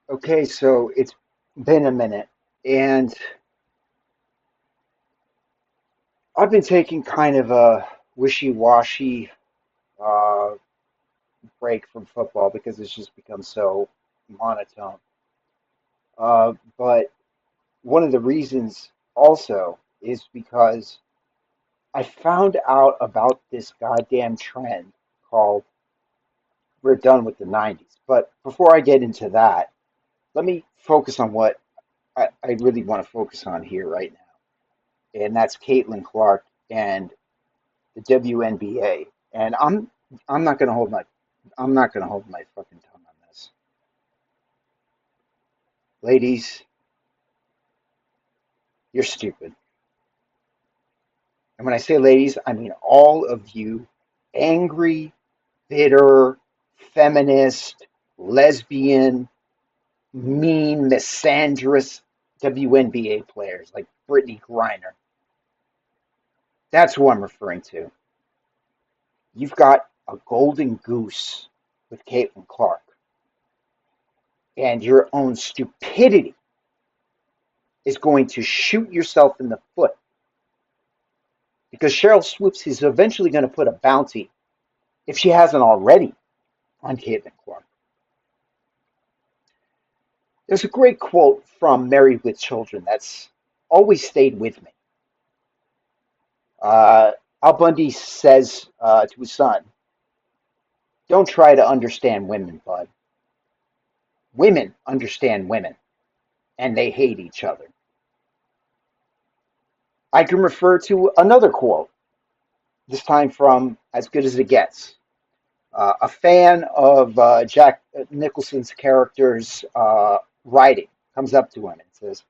Okay, so it's been a minute, and I've been taking kind of a wishy-washy uh, break from football because it's just become so monotone. But one of the reasons also is because I found out about this goddamn trend called "We're done with the '90s." But before I get into that, let me focus on what I really want to focus on here right now, and that's Caitlin Clark and the WNBA, and I'm not gonna hold my I'm not gonna hold my fucking tongue on this, ladies. You're stupid, and when I say ladies, I mean all of you, angry, bitter, feminist, lesbian, mean, misandrous WNBA players like Brittany Griner. That's who I'm referring to. You've got a golden goose with Caitlin Clark, and your own stupidity is going to shoot yourself in the foot because Cheryl Swoops is eventually going to put a bounty, if she hasn't already, on Caitlin Clark. There's a great quote from Married with Children that's always stayed with me. Uh, Al Bundy says to his son, "Don't try to understand women, bud. Women understand women, and they hate each other." I can refer to another quote, this time from As Good as It Gets. A fan of Jack Nicholson's character's writing comes up to him and says,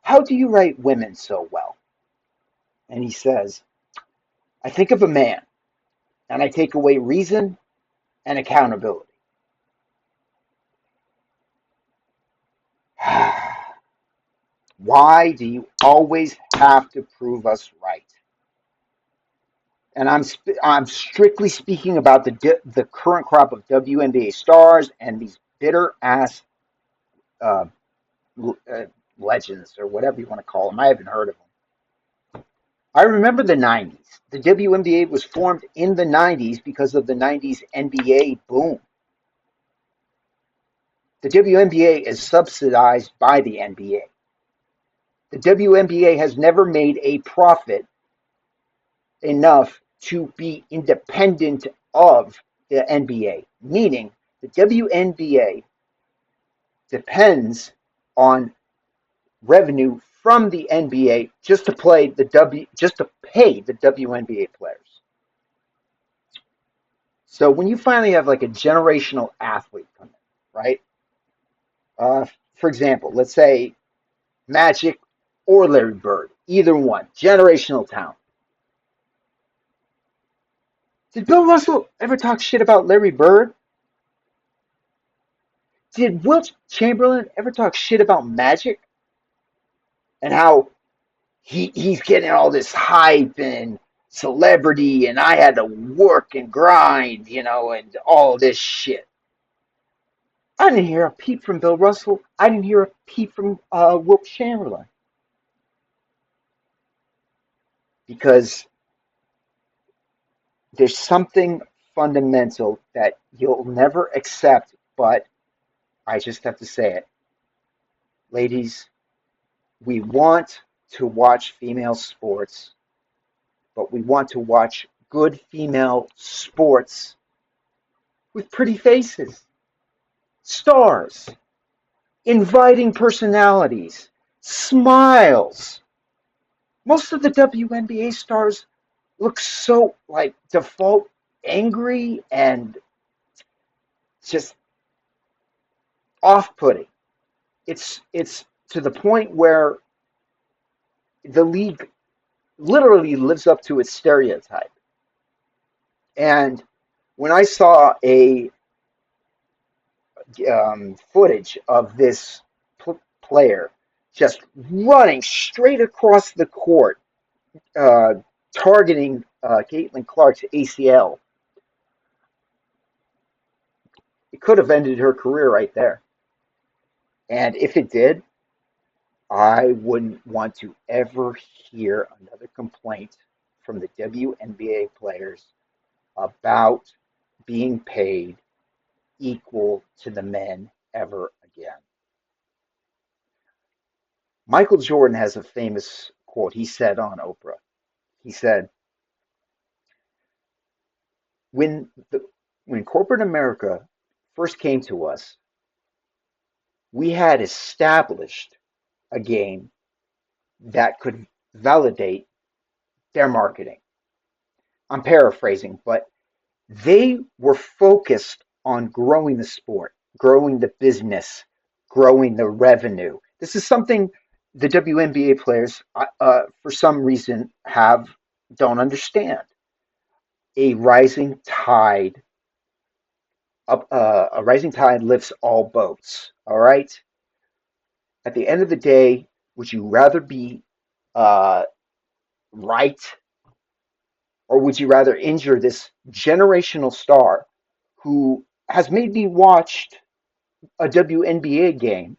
"How do you write women so well?" And he says, "I think of a man and I take away reason and accountability." Why do you always have to prove us right? And I'm strictly speaking about the current crop of WNBA stars and these bitter ass uh, uh, legends or whatever you want to call them. I haven't heard of them. I remember the '90s. The WNBA was formed in the '90s because of the '90s NBA boom. The WNBA is subsidized by the NBA. The WNBA has never made a profit enough to be independent of the NBA, meaning the WNBA depends on revenue from the NBA just to pay the WNBA players. So when you finally have like a generational athlete come in, right? Uh, for example, let's say Magic or Larry Bird, either one, generational talent. Did Bill Russell ever talk shit about Larry Bird? Did Wilt Chamberlain ever talk shit about Magic and how he's getting all this hype and celebrity and I had to work and grind, and all this shit? I didn't hear a peep from Bill Russell. I didn't hear a peep from Wilt Chamberlain because there's something fundamental that you'll never accept, but I just have to say it. Ladies, we want to watch female sports, but we want to watch good female sports with pretty faces, stars, inviting personalities, smiles. Most of the WNBA stars look so like default angry and just off-putting. It's to the point where the league literally lives up to its stereotype. And when I saw a footage of this player just running straight across the court, uh, targeting Caitlin Clark's ACL, it could have ended her career right there. And if it did, I wouldn't want to ever hear another complaint from the WNBA players about being paid equal to the men ever again. Michael Jordan has a famous quote he said on Oprah. He said, when the when corporate America first came to us, we had established a game that could validate their marketing. I'm paraphrasing, but they were focused on growing the sport, growing the business, growing the revenue. This is something the WNBA players, for some reason, have don't understand. A rising tide, a rising tide lifts all boats. All right. At the end of the day, would you rather be uh, right, or would you rather injure this generational star who has made me watch a WNBA game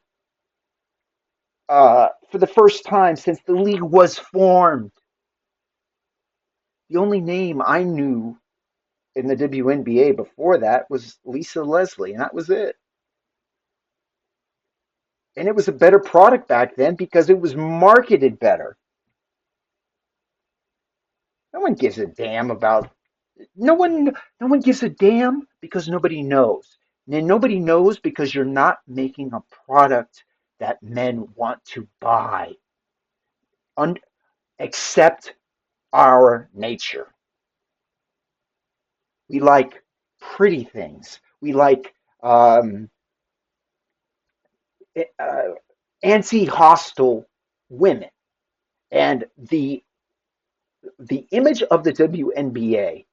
for the first time since the league was formed? The only name I knew in the WNBA before that was Lisa Leslie, and that was it. And it was a better product back then because it was marketed better. No one gives a damn about no one no one gives a damn because nobody knows. And nobody knows because you're not making a product that men want to buy. Un- Accept our nature. We like pretty things. We like uh, anti-hostile women. And the image of the WNBA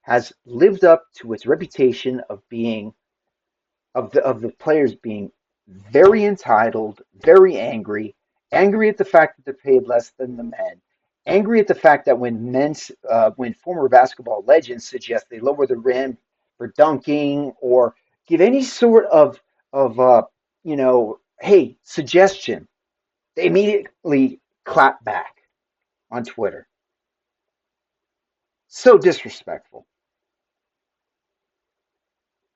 has lived up to its reputation of being of the players being very entitled, very angry, angry at the fact that they're paid less than the men, angry at the fact that when former basketball legends suggest they lower the rim for dunking or give any sort of hey, suggestion, they immediately clap back on Twitter. So disrespectful.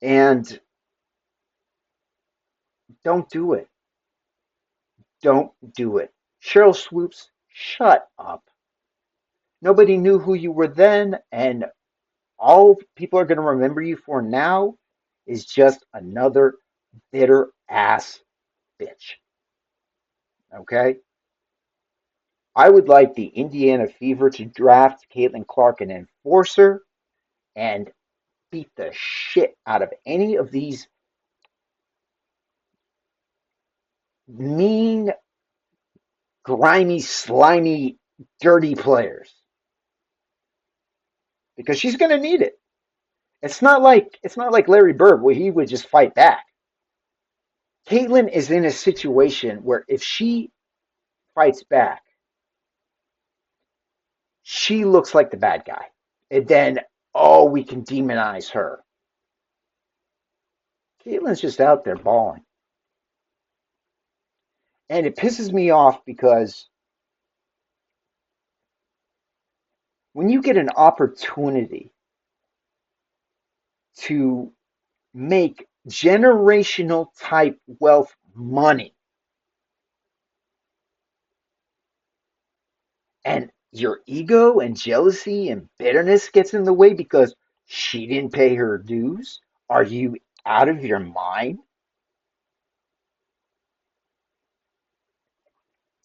And don't do it. Don't do it. Cheryl Swoops, shut up. Nobody knew who you were then, and all people are going to remember you for now is just another bitter ass bitch. Okay? I would like the Indiana Fever to draft Caitlin Clark and enforce her and beat the shit out of any of these mean, grimy, slimy, dirty players because she's going to need it. It's not like Larry Bird where he would just fight back. Caitlyn is in a situation where if she fights back, she looks like the bad guy. And then, oh, we can demonize her. Caitlyn's just out there bawling. And it pisses me off because when you get an opportunity to make generational type wealth money and your ego and jealousy and bitterness gets in the way because she didn't pay her dues, are you out of your mind?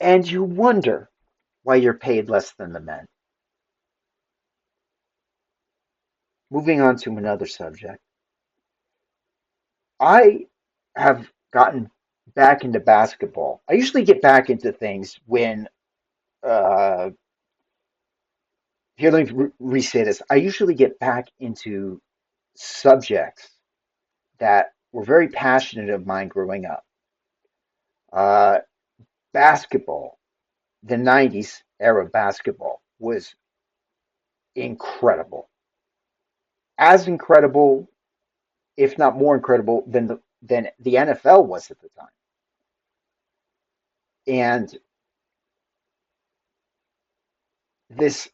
And you wonder why you're paid less than the men. Moving on to another subject. I have gotten back into basketball. I usually get back into things when, uh, here, let me say this. I usually get back into subjects that were very passionate of mine growing up. Uh, Basketball, the 90s era basketball was incredible. As incredible, if not more incredible than the NFL was at the time. And this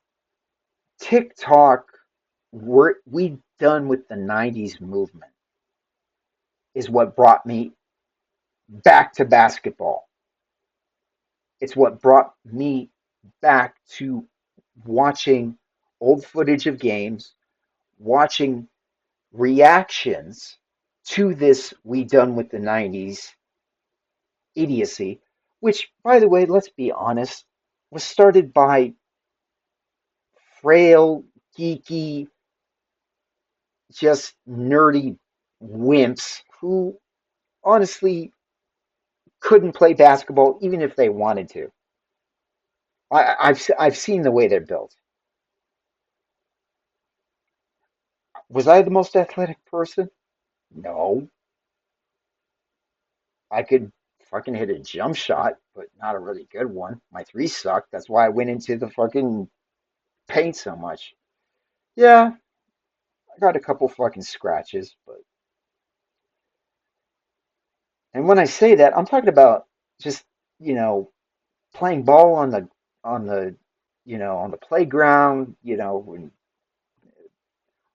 TikTok, we done with the 90s movement is what brought me back to basketball. It's what brought me back to watching old footage of games, watching reactions to this we done with the 90s idiocy, which, by the way, let's be honest, was started by frail, geeky, just nerdy wimps who honestly couldn't play basketball even if they wanted to. I've seen the way they're built. Was I the most athletic person? No. I could fucking hit a jump shot, but not a really good one. My three sucked. That's why I went into the fucking paint so much. Yeah, I got a couple fucking scratches, but and when I say that, I'm talking about just, you know, playing ball on the on the playground, and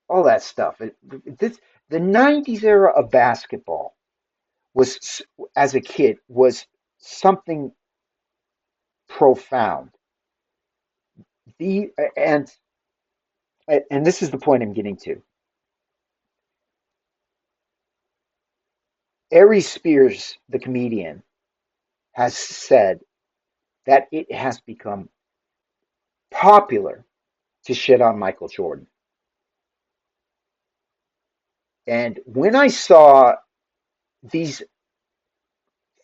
all that stuff. The 90s era of basketball was, as a kid, was something profound. The and this is the point I'm getting to. Ari Spears, the comedian, has said that it has become popular to shit on Michael Jordan. And when I saw these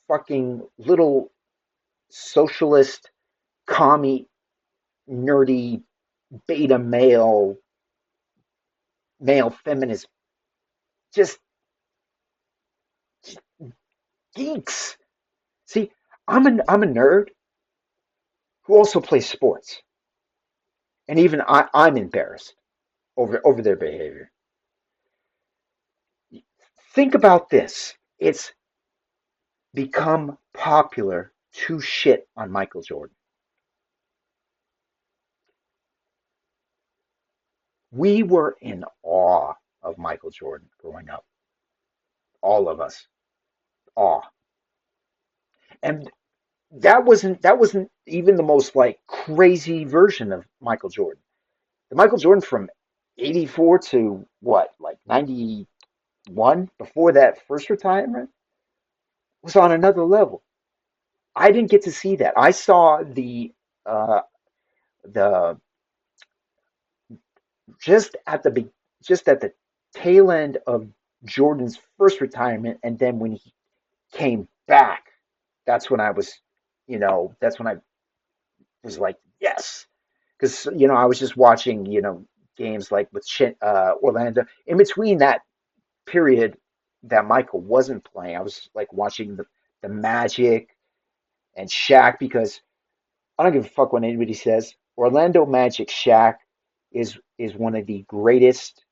fucking little socialist, commie, nerdy, beta male feminist, just geeks. See, I'm a nerd who also plays sports, and even I'm embarrassed over their behavior. Think about this. It's become popular to shit on Michael Jordan. We were in awe of Michael Jordan growing up. All of us. Awe. And that wasn't even the most like crazy version of Michael Jordan. The Michael Jordan from 84 to what, like 91 before that first retirement was on another level. I didn't get to see that. I saw uh the just at the just at the tail end of Jordan's first retirement, and then when he came back, that's when I was, that's when I was like, yes, because I was just watching, games like with Orlando. In between that period that Michael wasn't playing, I was like watching the Magic and Shaq because I don't give a fuck what anybody says. Orlando Magic Shaq is one of the greatest,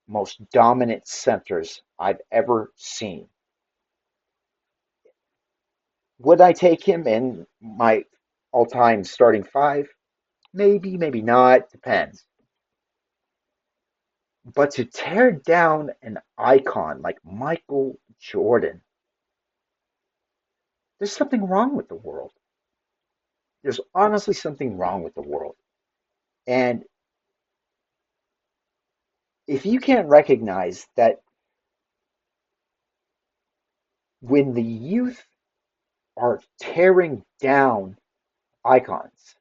most dominant centers I've ever seen. Would I take him in my all-time starting five? Maybe, maybe not. Depends. But to tear down an icon like Michael Jordan, there's something wrong with the world. There's honestly something wrong with the world. And if you can't recognize that when the youth are tearing down icons,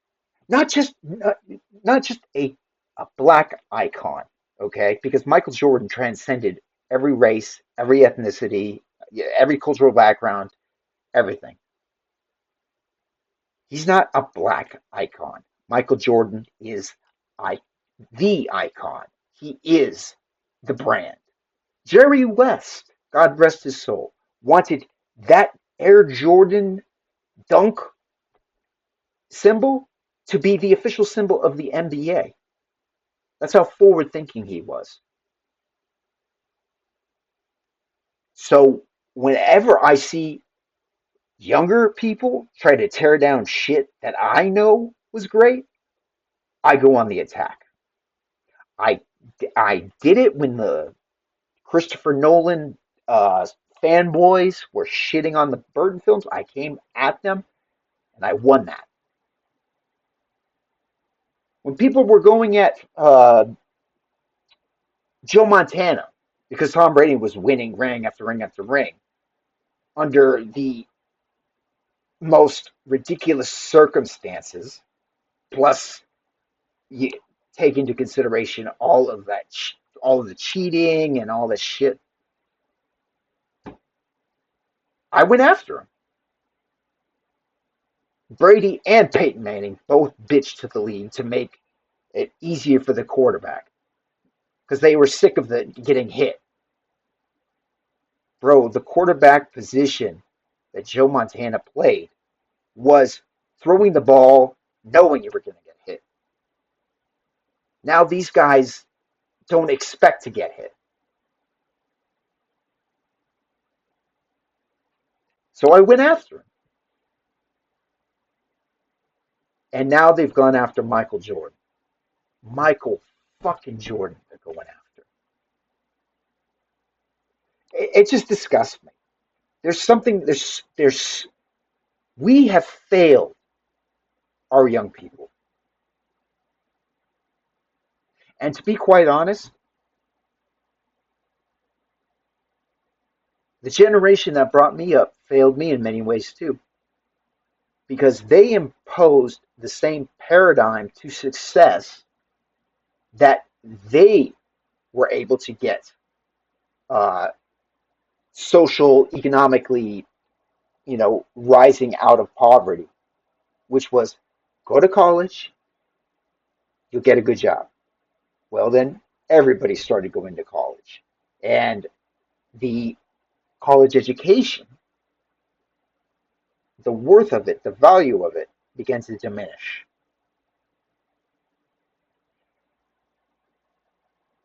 not just a black icon, okay? Because Michael Jordan transcended every race, every ethnicity, every cultural background, everything. He's not a black icon. Michael Jordan is I, the icon. He is the brand. Jerry West, God rest his soul, wanted that Air Jordan dunk symbol to be the official symbol of the NBA. That's how forward thinking he was. So whenever I see Younger people try to tear down shit that I know was great. I go on the attack. I I did it when the Christopher Nolan uh, fanboys were shitting on the Burton films. I came at them and I won that. When people were going at Joe Montana because Tom Brady was winning ring after ring after ring under the most ridiculous circumstances, plus you take into consideration all of that, all of the cheating and all this shit. I went after him. Brady and Peyton Manning both bitched to the league to make it easier for the quarterback because they were sick of the getting hit. Bro, the quarterback position that Joe Montana played was throwing the ball knowing you were going to get hit. Now these guys don't expect to get hit. So I went after him. And now they've gone after Michael Jordan. Michael fucking Jordan they're going after. It just disgusts me. There's something there's we have failed our young people. And to be quite honest, the generation that brought me up failed me in many ways too, because they imposed the same paradigm to success that they were able to get uh, social, economically, rising out of poverty, which was go to college, you'll get a good job. Well, then everybody started going to college. And the college education, the worth of it, the value of it began to diminish.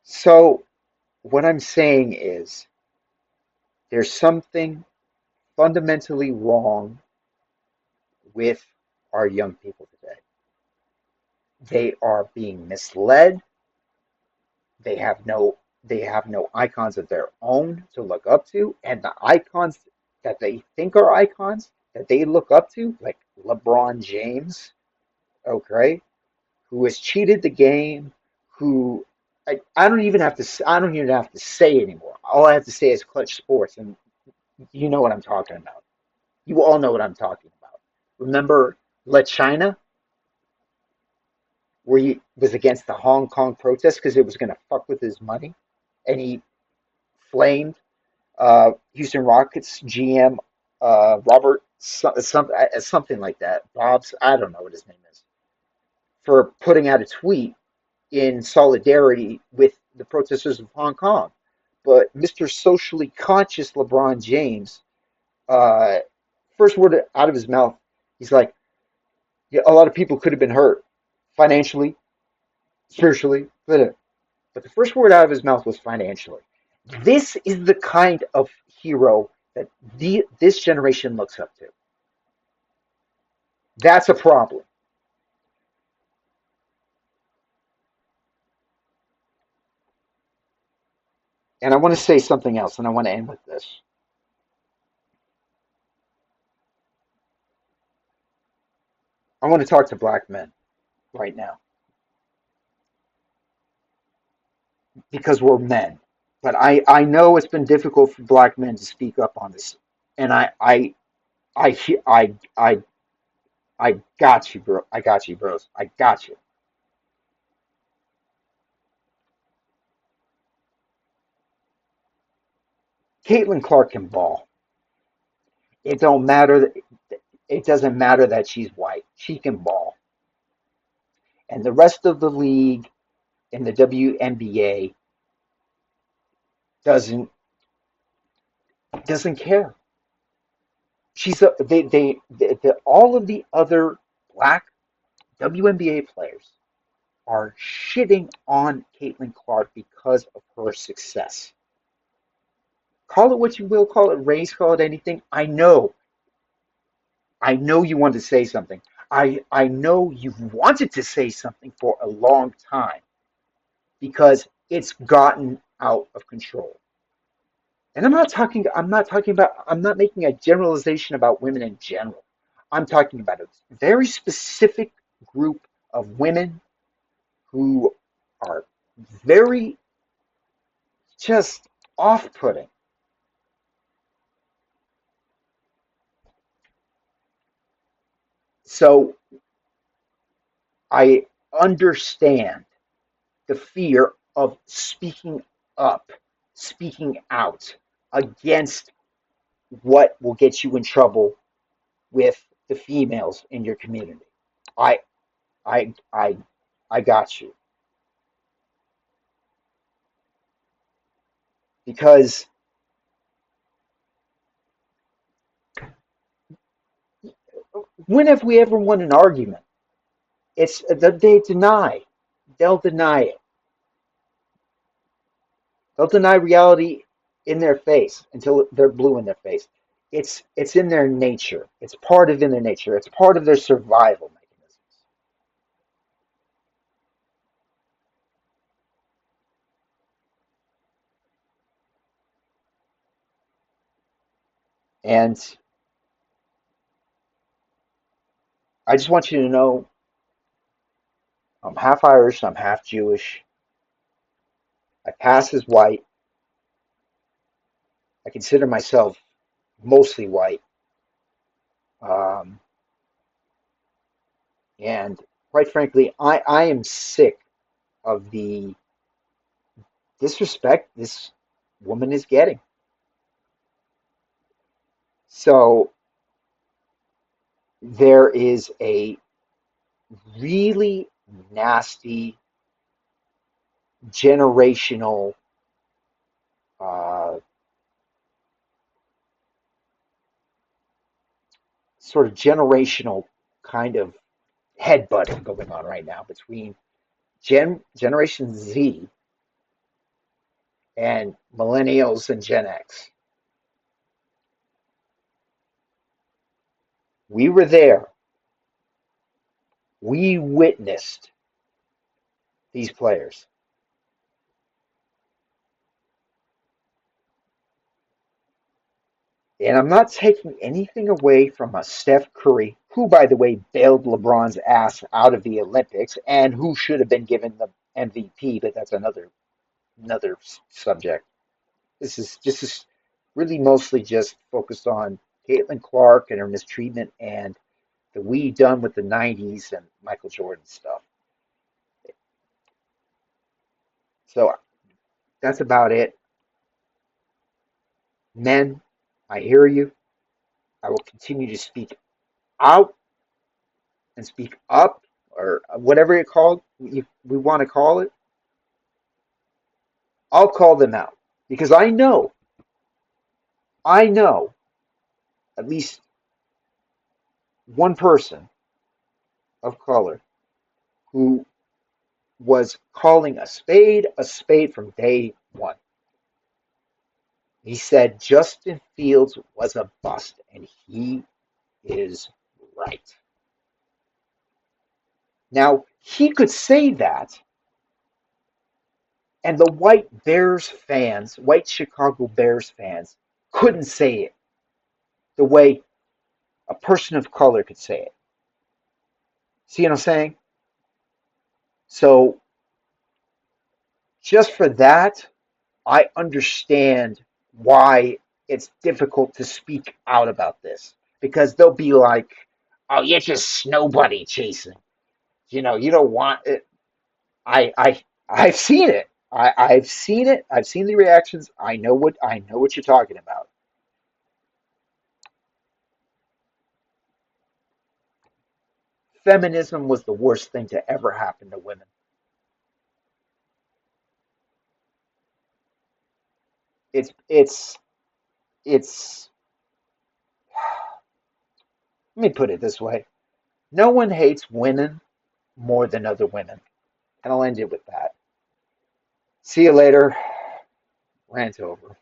So, what I'm saying is there's something fundamentally wrong with our young people today. They are being misled. They have no icons of their own to look up to, and the icons that they think are icons that they look up to, like LeBron James, okay, who has cheated the game, who I don't even have to say anymore. All I have to say is Clutch Sports, and you know what I'm talking about. You all know what I'm talking about. Remember La China, where he was against the Hong Kong protest because it was going to fuck with his money, and he flamed Houston Rockets GM Robert something like that. Bob's I don't know what his name is for putting out a tweet in solidarity with the protesters of Hong Kong. But Mr. Socially Conscious LeBron James, uh, first word out of his mouth, he's like, yeah, a lot of people could have been hurt financially, spiritually, but the first word out of his mouth was financially. This is the kind of hero that this generation looks up to. That's a problem. And I want to say something else, and I want to end with this. I want to talk to black men right now because we're men. But I know it's been difficult for black men to speak up on this, and I, I got you, bro. I got you, bros. I got you. Caitlin Clark can ball. It don't matter. It doesn't matter that she's white. She can ball, and the rest of the league in the WNBA doesn't doesn't care. All of the other black WNBA players are shitting on Caitlin Clark because of her success. Call it what you will, call it race, call it anything. I know I know you wanted to say something. I know you've wanted to say something for a long time because it's gotten out of control. And I'm not making a generalization about women in general. I'm talking about a very specific group of women who are very just off-putting. So I understand the fear of speaking up, speaking out against what will get you in trouble with the females in your community. I I I I got you because when have we ever won an argument? It's that they deny. They'll deny it. They'll deny reality in their face until they're blue in their face. It's in their nature. It's part of in their nature. It's part of their survival mechanisms. And I just want you to know I'm half Irish, I'm half Jewish. I pass as white. I consider myself mostly white. Um, and quite frankly, I am sick of the disrespect this woman is getting. So there is a really nasty generational uh, sort of generational kind of headbutting going on right now between Generation Z and millennials and Gen X. We were there. We witnessed these players. And I'm not taking anything away from a Steph Curry, who, by the way, bailed LeBron's ass out of the Olympics and who should have been given the MVP, but that's another subject. This is really mostly just focused on Caitlin Clark and her mistreatment and the we done with the 90s and Michael Jordan stuff. So that's about it. Men, I hear you. I will continue to speak out and speak up or whatever it called we want to call it. I'll call them out because I know at least one person of color who was calling a spade from day one. He said Justin Fields was a bust, and he is right. Now, he could say that, and the white Chicago Bears fans, couldn't say it the way a person of color could say it. See what I'm saying? So, just for that, I understand why it's difficult to speak out about this because they'll be like, "Oh, you're just nobody chasing. You don't want it." I've seen it. I've seen it. I've seen the reactions. I know what you're talking about. Feminism was the worst thing to ever happen to women. It's it's. Let me put it this way: no one hates women more than other women, and I'll end it with that. See you later. Rant over.